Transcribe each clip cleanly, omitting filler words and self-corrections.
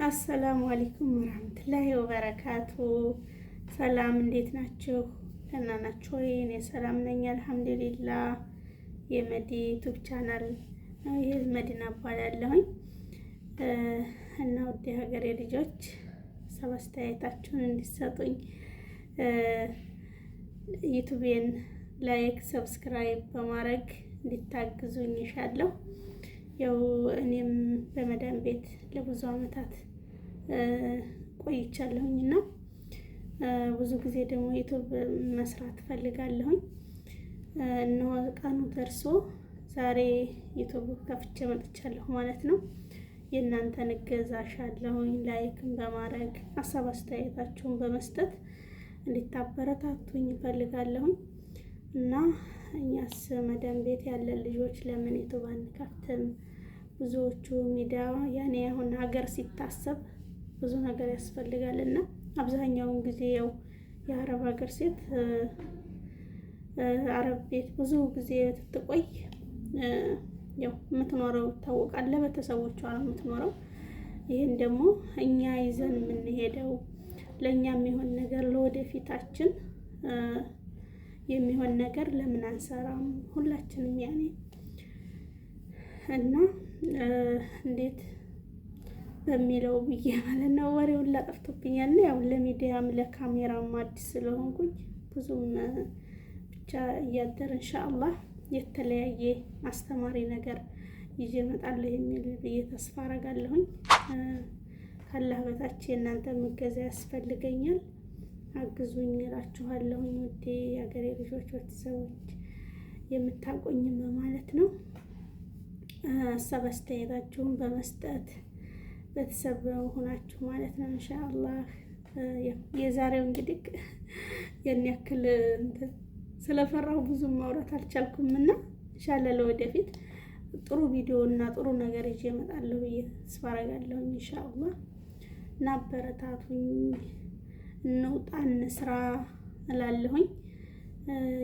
አሰላሙ አለይኩም ወራህመቱላሂ ወበረካቱ። ሰላም እንዴት ናችሁ? ደህና ናችሁ ወይ? እኔ ሰላም ነኝ አልሐምዱሊላህ። የመዲ ዩቲዩብ ቻናል ነው ይሄ መዲና እባላለሁኝ እና ውድ ሀገሬ ልጆች ሰብ አስተያየታችሁን እንዲሰጡኝ ዩቲዩብን ላይክ ሰብስክራይብ በማድረግ እንዲታግዙኝ ይሻለሁ። ያው እኔም በመዳን ቤት ለብዙ አመታት ቆይቻለሁኝና ብዙ ጊዜ ደግሞ ዩቲዩብ መስራት ፈልጋለሁኝ። እነሆ ቀኑ ደርሶ ዛሬ ዩቲዩብ ከፍቼ መጥቻለሁ ማለት ነው። የእናንተን እገዛ እሻለሁኝ። ላይክን በማድረግ ሀሳብ አስተያየታችሁን በመስጠት እንድታበረታቱኝ እፈልጋለሁኝ እና እኛስ መዳን ቤት ያለን ልጆች ለምን ዩቲዩብ አንከፍትም? ብዙዎቹ ሚዲያ ያኔ አሁን ሀገር ሲታሰብ ብዙ ነገር ያስፈልጋልና አብዛኛውን ጊዜ ያው የአረብ ሀገር ሴት አረብ ቤት ብዙ ጊዜ ትቆይ ያው የምትኖረው ይታወቃል። ለቤተሰቦቿ ነው የምትኖረው። ይሄን ደግሞ እኛ ይዘን የምንሄደው ለኛ የሚሆን ነገር ለወደፊታችን የሚሆን ነገር ለምን አንሰራም? ሁላችንም ያኔ እና እንዴት በሚለው ብዬ ማለት ነው። ወሬውን ላጠፍቶብኛል። ያው ለሚዲያም ለካሜራም አዲስ ስለሆንኩኝ ብዙም ብቻ እያደር ኢንሻአላህ የተለያየ አስተማሪ ነገር ይዤ እመጣለሁ የሚል ብዬ ተስፋ አደርጋለሁኝ። ካላህ በታች የእናንተ እገዛ ያስፈልገኛል። አግዙኝ እላችኋለሁኝ። ውዴ የሀገሬ ልጆች ቤተሰቦች የምታቆኝም ማለት ነው። ሀሳብ አስተያየታችሁን በመስጠት ቤተሰብ ሆናችሁ ማለት ነው ኢንሻአላህ። የዛሬው እንግዲህ ያን ያክል ስለፈራሁ ብዙም ማውራት አልቻልኩም እና ኢንሻአላህ ለወደፊት ጥሩ ቪዲዮ እና ጥሩ ነገር ይዤ እመጣለሁ ብዬ ተስፋ አደርጋለሁ ኢንሻአላህ። እና አበረታቱኝ። እንውጣ እንስራ እላለሁኝ።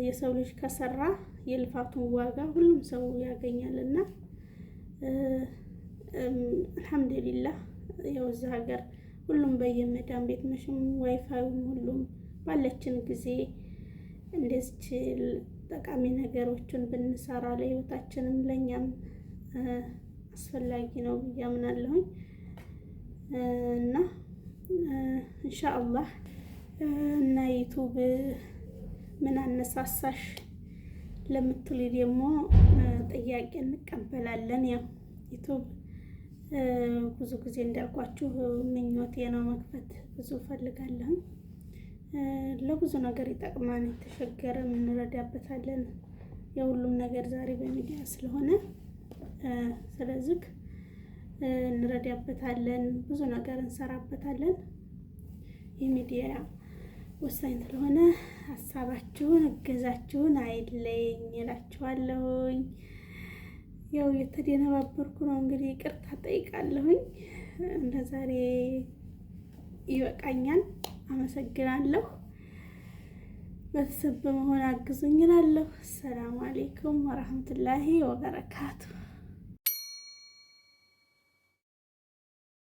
የሰው ልጅ ከሰራ የልፋቱን ዋጋ ሁሉም ሰው ያገኛልና አልሐምዱሊላህ ያው እዛ ሀገር ሁሉም በየመዳን ቤት መሽም ዋይፋዩም ሁሉም ባለችን ጊዜ እንደዚህ ጠቃሚ ነገሮችን ብንሰራ ለህይወታችንም ለኛም አስፈላጊ ነው ብዬ አምናለሁኝ እና ኢንሻአላህ እና ዩቲዩብ ምን አነሳሳሽ ለምትሉ ደግሞ ጥያቄ እንቀበላለን። ያው ዩቲዩብ ብዙ ጊዜ እንዳልኳችሁ ምኞቴ ነው መክፈት ብዙ ፈልጋለሁ። ለብዙ ነገር ይጠቅማል። የተቸገረ እንረዳበታለን። የሁሉም ነገር ዛሬ በሚዲያ ስለሆነ ስለዚህ እንረዳበታለን፣ ብዙ ነገር እንሰራበታለን። የሚዲያ ወሳኝ ስለሆነ ሀሳባችሁን እገዛችሁን አይለኝ እላችኋለሁኝ። ያው የተደነባበርኩ ነው እንግዲህ ይቅርታ ጠይቃለሁኝ። እንደ ዛሬ ይበቃኛል። አመሰግናለሁ። ቤተሰብ በመሆን አግዙኝ እላለሁ። ሰላም አለይኩም ወራህመቱላሂ ወበረካቱ።